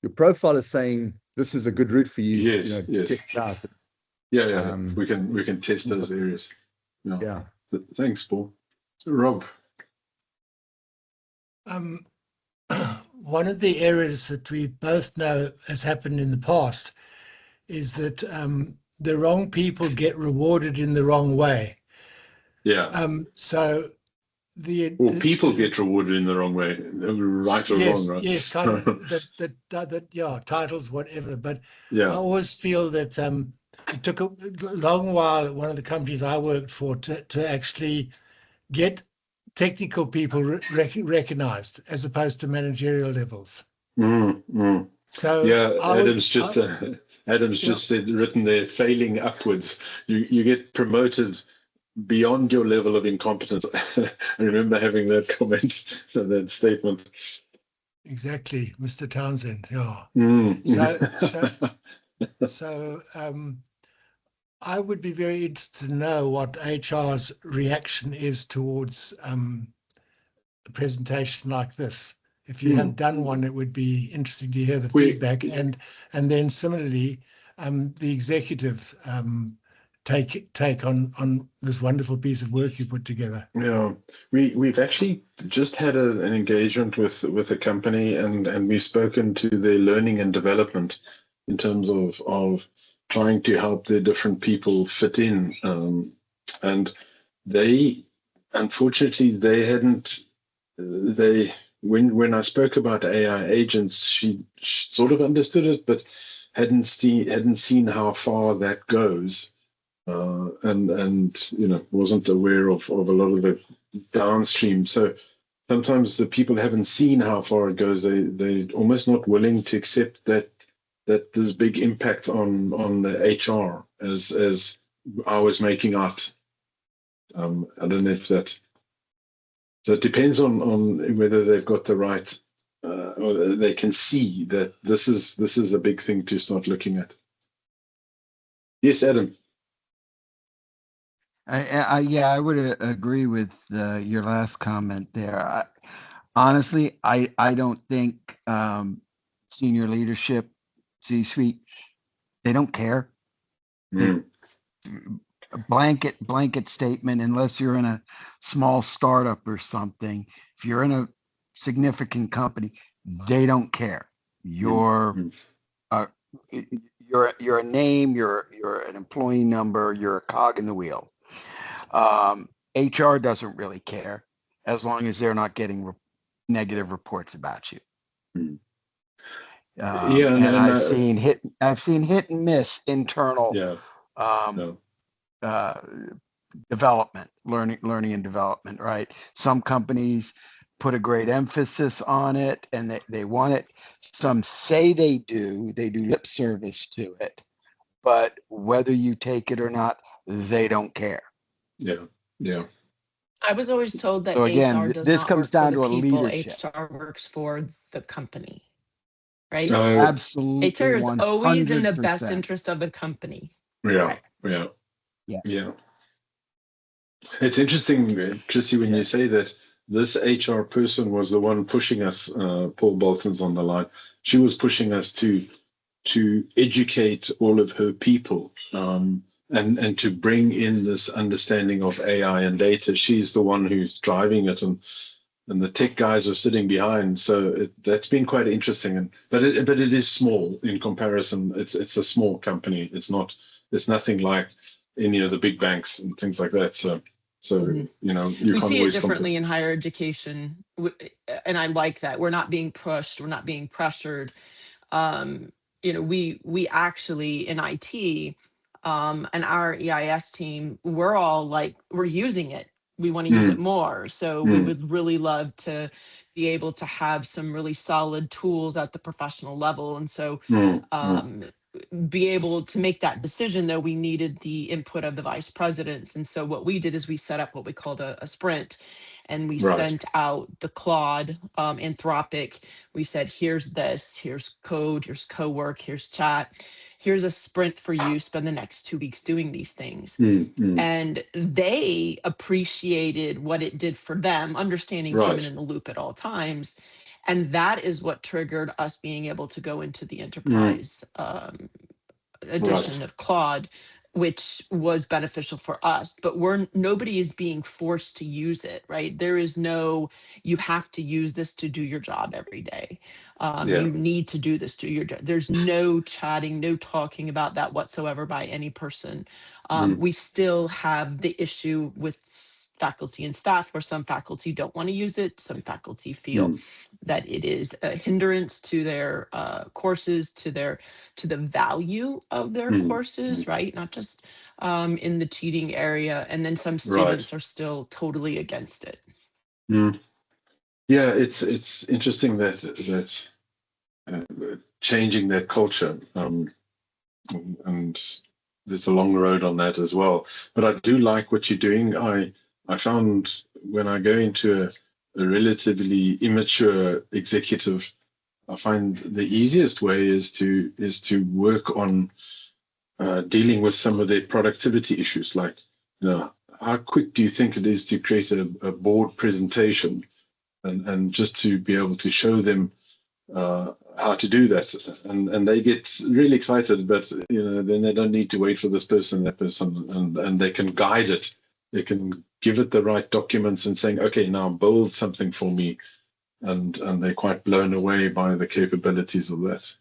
F: your profile is saying this is a good route for you.
A: Yes.
F: Test it out.
A: We can test those areas. Thanks, Paul. Rob.
B: One of the areas that we both know has happened in the past is that the wrong people get rewarded in the wrong way. So
A: people get rewarded in the wrong way, right or wrong, right?
B: Yes, kind of that titles, whatever. But I always feel that it took a long while at one of the companies I worked for to actually get technical people recognized as opposed to managerial levels. So
A: yeah,
B: I would,
A: Adam's
B: yeah,
A: just said, written there, failing upwards. You get promoted beyond your level of incompetence. I remember having that comment, that statement.
B: exactly, Mr. Townsend. Yeah.
A: Mm.
B: So I would be very interested to know what HR's reaction is towards a presentation like this. If you have done one, it would be interesting to hear the feedback, and then similarly, the executive take on this wonderful piece of work you put together.
A: Yeah, we've actually just had an engagement with a company, and we've spoken to their learning and development in terms of trying to help their different people fit in, and they, unfortunately, they hadn't. When I spoke about AI agents, she sort of understood it, but hadn't seen how far that goes, and wasn't aware of a lot of the downstream. So sometimes the people haven't seen how far it goes. They're almost not willing to accept that there's big impact on the HR as I was making out. I don't know if that. So it depends on whether they've got the right, or they can see that this is a big thing to start looking at. Yes, Adam.
D: Yeah, I would agree with your last comment there. Honestly, I don't think senior leadership, C-suite, they don't care.
A: Mm.
D: A blanket statement, unless you're in a small startup or something. If you're in a significant company, they don't care. You're you're a name, you're an employee number, you're a cog in the wheel. HR doesn't really care as long as they're not getting negative reports about you.
A: Yeah,
D: and I've seen hit and miss internal development, learning and development, right? Some companies put a great emphasis on it and they want it. Some say they do lip service to it, but whether you take it or not, they don't care.
A: Yeah.
G: I was always told that
D: So again,
G: HR does
D: this
G: not
D: comes
G: work
D: down
G: for
D: to a
G: the people.
D: leadership.
G: HR works for the company, right?
D: Absolutely,
G: HR is always in the best
D: 100%.
G: interest of the company.
A: Yeah. It's interesting, Tracy, when you say that this HR person was the one pushing us. Paul Bolton's on the line. She was pushing us to educate all of her people, and to bring in this understanding of AI and data. She's the one who's driving it, and the tech guys are sitting behind. So that's been quite interesting. But it is small in comparison. It's a small company. It's nothing like any of the big banks and things like that. So you
G: we
A: can't
G: see
A: always
G: it differently in higher education, and I like that. We're not being pushed. We're not being pressured. We actually in IT, and our EIS team, we're all like, we're using it. We want to use it more. So we would really love to be able to have some really solid tools at the professional level. And so be able to make that decision, though, we needed the input of the vice presidents. And so what we did is we set up what we called a sprint, and we sent out the Claude, Anthropic. We said, here's this, here's code, here's co-work, here's chat, here's a sprint for you. Spend the next 2 weeks doing these things. And they appreciated what it did for them, understanding human in the loop at all times. And that is what triggered us being able to go into the enterprise edition of Claude, which was beneficial for us. But nobody is being forced to use it, right? There is no, you have to use this to do your job every day. You need to do this to your job. There's no chatting, no talking about that whatsoever by any person. We still have the issue with faculty and staff where some faculty don't want to use it. Some faculty feel that it is a hindrance to their courses, to the value of their courses, right? Not just in the cheating area. And then some students are still totally against it.
A: Yeah, it's interesting that changing that culture. And there's a long road on that as well. But I do like what you're doing. I found when I go into a relatively immature executive, I find the easiest way is to work on dealing with some of their productivity issues. Like, how quick do you think it is to create a board presentation, and just to be able to show them how to do that, and they get really excited, but then they don't need to wait for this person, that person, and they can guide it. They can give it the right documents and saying, okay, now build something for me, and they're quite blown away by the capabilities of that.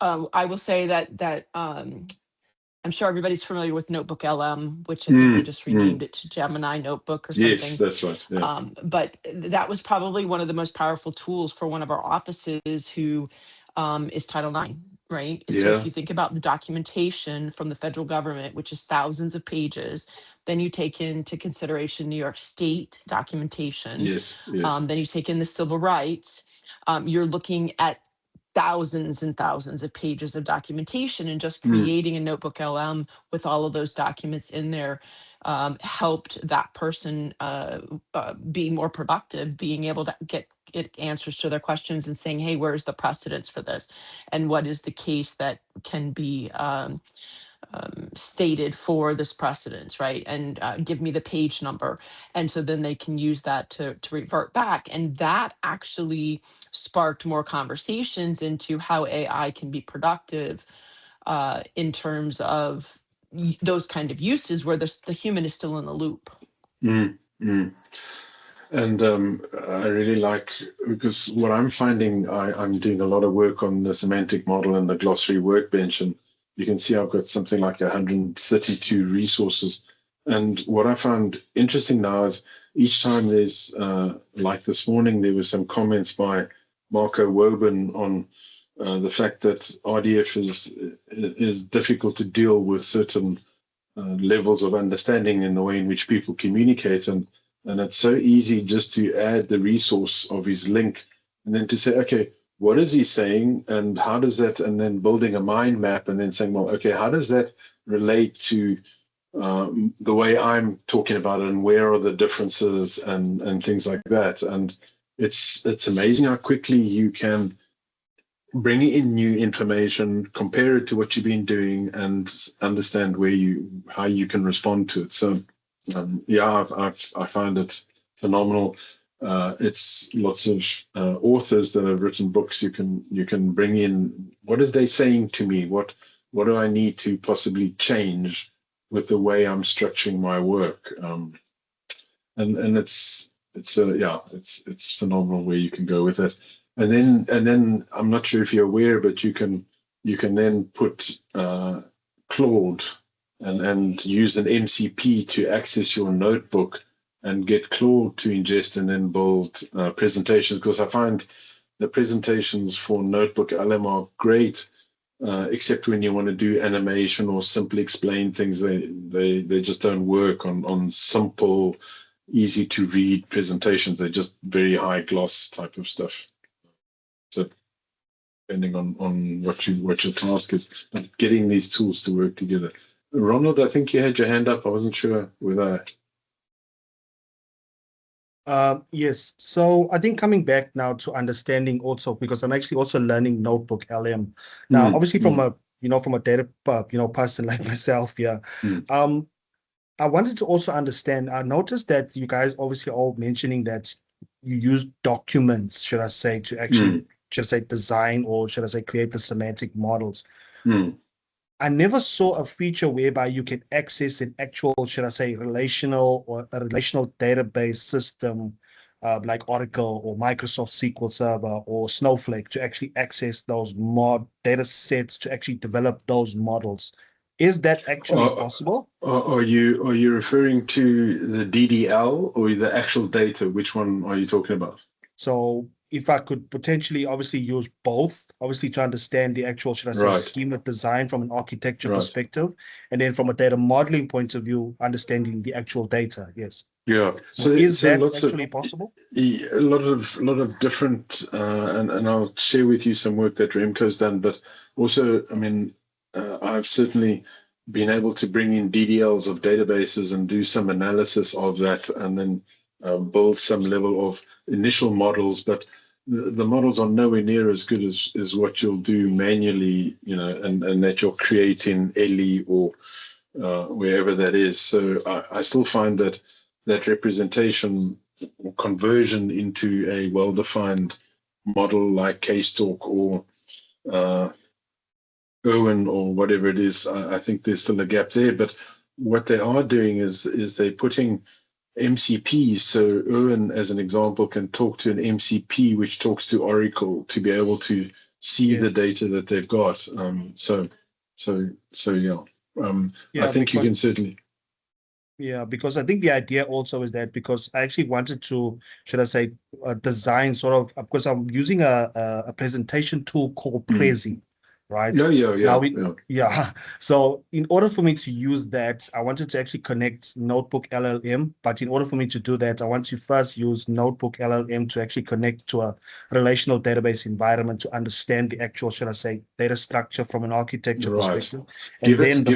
G: I will say that I'm sure everybody's familiar with Notebook LM, which I think they just renamed it to Gemini Notebook or something.
A: Yes, that's right. Yeah.
G: But that was probably one of the most powerful tools for one of our offices who is Title IX, right?
A: Yeah.
G: So if you think about the documentation from the federal government, which is thousands of pages, then you take into consideration New York State documentation.
A: Yes.
G: Then you take in the civil rights. You're looking at thousands and thousands of pages of documentation, and just creating a Notebook LM with all of those documents in there helped that person be more productive, being able to get answers to their questions and saying, hey, where's the precedence for this? And what is the case that can be stated for this precedence, right? And give me the page number. And so then they can use that to revert back. And that actually sparked more conversations into how AI can be productive in terms of those kind of uses where the human is still in the loop.
A: And I really like, because what I'm finding, I'm doing a lot of work on the semantic model and the glossary workbench, and you can see I've got something like 132 resources. And what I found interesting now is each time there's, like this morning, there were some comments by Marco Woban on the fact that RDF is difficult to deal with certain levels of understanding in the way in which people communicate. And it's so easy just to add the resource of his link and then to say, okay, what is he saying and how does that, and then building a mind map and then saying, well, okay, how does that relate to the way I'm talking about it, and where are the differences and things like that. And it's amazing how quickly you can bring in new information, compare it to what you've been doing, and understand how you can respond to it. So I find it phenomenal. It's lots of authors that have written books. You can bring in, what are they saying to me? What do I need to possibly change with the way I'm structuring my work? And it's phenomenal where you can go with it. And then I'm not sure if you're aware, but you can then put Claude and use an MCP to access your notebook and get Claude to ingest and then build presentations. Because I find the presentations for Notebook LM are great, except when you want to do animation or simply explain things. They just don't work on simple, easy to read presentations. They're just very high gloss type of stuff. So depending on what your task is, but getting these tools to work together. Ronald, I think you had your hand up. I wasn't sure whether.
E: Yes. So I think coming back now to understanding also, because I'm actually also learning Notebook LM now, obviously from a data person like myself. Yeah. I wanted to also understand. I noticed that you guys obviously all mentioning that you use documents, should I say, to actually design, or should I say create the semantic models. I never saw a feature whereby you can access an actual, should I say, relational database system like Oracle or Microsoft SQL Server or Snowflake to actually access those data sets to actually develop those models. Is that actually possible?
A: Are you referring to the DDL or the actual data? Which one are you talking about?
E: So if I could potentially obviously use both, obviously to understand the actual, should I say,
A: Right.
E: schema design from an architecture
A: Right.
E: perspective, and then from a data modeling point of view, understanding the actual data. Yes.
A: Yeah.
E: So is that
A: lots
E: actually
A: of,
E: possible?
A: a lot of different, and I'll share with you some work that Remco's done, but also, I mean, I've certainly been able to bring in DDLs of databases and do some analysis of that, and then build some level of initial models, but the models are nowhere near as good as what you'll do manually, you know, and that you'll create in Ellie or wherever that is. So I still find that representation or conversion into a well-defined model like K-Stalk or Irwin or whatever it is, I think there's still a gap there. But what they are doing is they're putting MCPs. So Irwin, as an example, can talk to an MCP which talks to Oracle to be able to see the data that they've got. So yeah. I think you can certainly.
E: Yeah, because I think the idea also is that, because I actually wanted to, should I say, design sort of, because I'm using a presentation tool called Prezi, right?
A: Yeah.
E: So in order for me to use that, I wanted to actually connect Notebook LLM. But in order for me to do that, I want to first use Notebook LLM to actually connect to a relational database environment to understand the actual, should I say, data structure from an architecture perspective. And
A: give
E: then
A: it the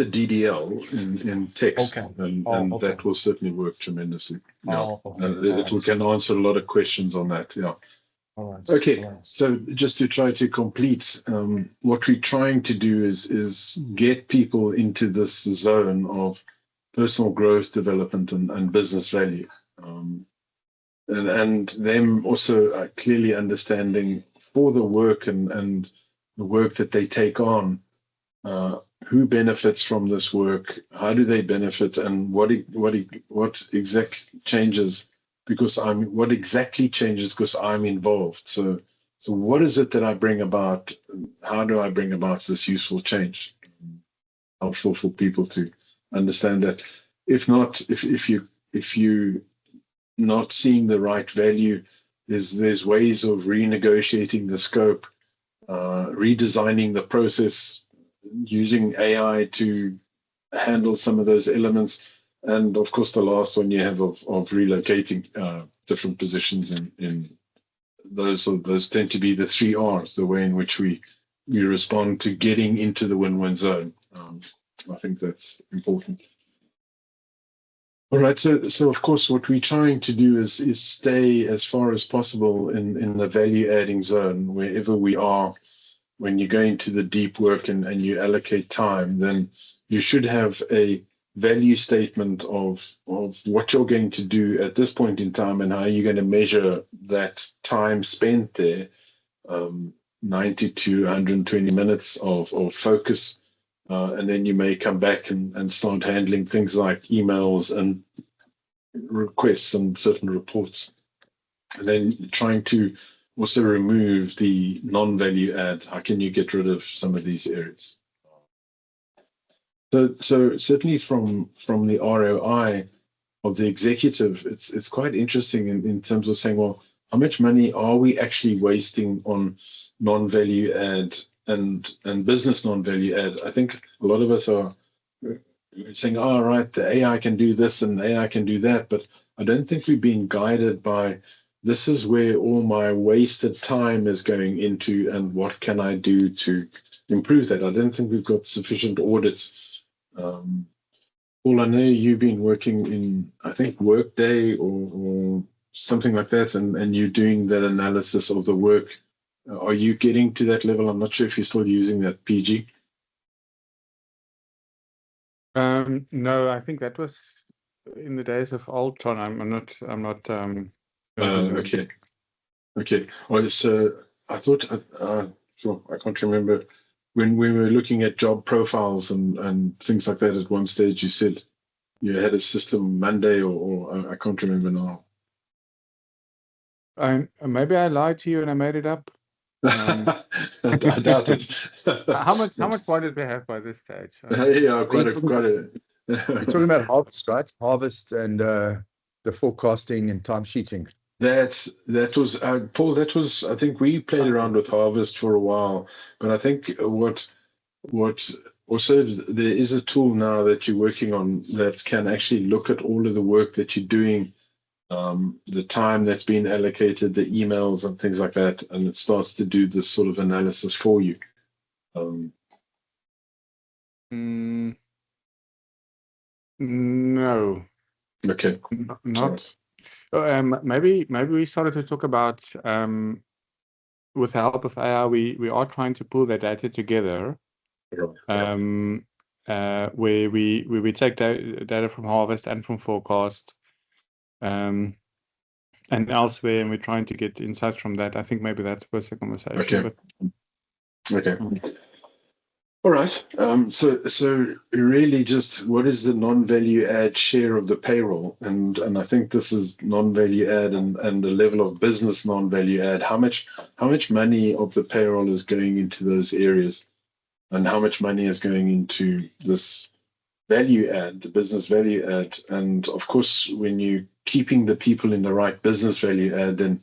A: DDL in text,
E: Okay.
A: and that will certainly work tremendously. Yeah.
E: Okay.
A: It can answer a lot of questions on that. Yeah.
E: All right.
A: Okay,
E: All right.
A: so just to try to complete, what we're trying to do is get people into this zone of personal growth, development, and business value, and them also clearly understanding for the work and the work that they take on, who benefits from this work, how do they benefit, and what exactly changes because I'm involved. So what is it that I bring about? How do I bring about this useful change? Helpful for people to understand that. If not, if you not seeing the right value, there's ways of renegotiating the scope, redesigning the process, using AI to handle some of those elements. And of course, the last one you have of relocating different positions in those tend to be the 3 R's, the way in which we respond to getting into the win-win zone. I think that's important. All right, so of course, what we're trying to do is stay as far as possible in the value-adding zone wherever we are. When you go into the deep work and you allocate time, then you should have a value statement of what you're going to do at this point in time and how you're going to measure that time spent there, 90 to 120 minutes of focus. And then you may come back and start handling things like emails and requests and certain reports. And then trying to also remove the non-value add. How can you get rid of some of these areas? So certainly from the ROI of the executive, it's quite interesting in terms of saying, well, how much money are we actually wasting on non-value add and business non-value add? I think a lot of us are saying, oh, right, the AI can do this and the AI can do that, but I don't think we're being guided by this is where all my wasted time is going into and what can I do to improve that. I don't think we've got sufficient audits. Paul, I know you've been working in, I think, Workday or something like that, and you're doing that analysis of the work. Are you getting to that level? I'm not sure if you're still using that PG.
C: No, I think that was in the days of Ultron. I'm not.
A: Okay. Well, so I thought, sure, I can't remember when we were looking at job profiles and things like that. At one stage, you said you had a system Monday, or I can't remember now.
C: Maybe I lied to you and I made it up.
A: I doubt it.
C: How much more did we have by this stage?
A: Yeah, quite a.
F: You're talking about harvest, right? Harvest and the forecasting and time sheeting.
A: That was Paul. That was, I think we played around with Harvest for a while, but I think what also there is a tool now that you're working on that can actually look at all of the work that you're doing, the time that's been allocated, the emails and things like that, and it starts to do this sort of analysis for you.
C: No.
A: Okay.
C: Not. Maybe we started to talk about with the help of AI, we are trying to pull that data together. Where we take data from Harvest and from Forecast, and elsewhere, and we're trying to get insights from that. I think maybe that's worth the conversation.
A: Okay. All right. So really, just what is the non-value add share of the payroll? And I think this is non-value add and the level of business non-value add. How much money of the payroll is going into those areas, and how much money is going into this value add, the business value add? And of course, when you're keeping the people in the right business value add, then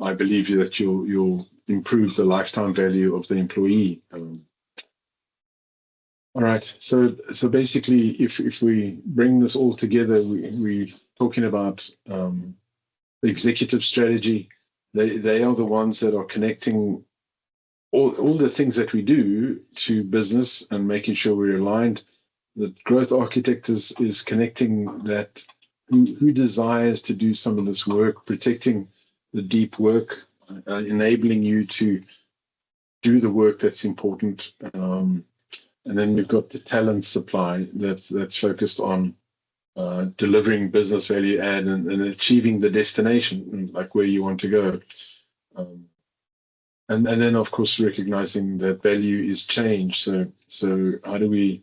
A: I believe that you'll improve the lifetime value of the employee. All right. So basically, if we bring this all together, we're talking about the executive strategy. They are the ones that are connecting all the things that we do to business and making sure we're aligned. The growth architect is connecting that who desires to do some of this work, protecting the deep work, enabling you to do the work that's important. And then we've got the talent supply that's focused on delivering business value add and achieving the destination, like where you want to go. And then, of course, recognizing that value is change. So how do we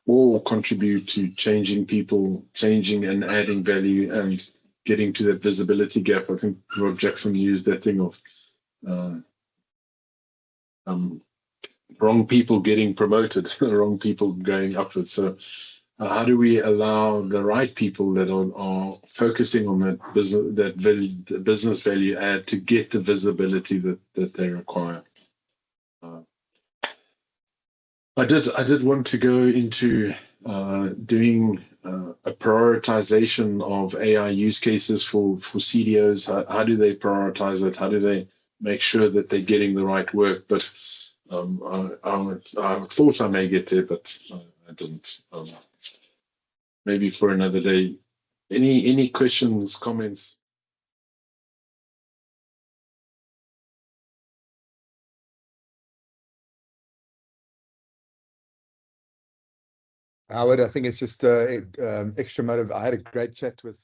A: all contribute to changing people, changing and adding value and getting to that visibility gap? I think Rob Jackson used that thing of wrong people getting promoted, wrong people going upwards. So how do we allow the right people that are focusing on that business value add to get the visibility that they require? I did want to go into doing a prioritization of AI use cases for CDOs. How do they prioritize it? How do they make sure that they're getting the right work? But I thought I may get there, but I didn't. Maybe for another day. Any questions, comments?
F: Howard, I think it's just extra motive. I had a great chat with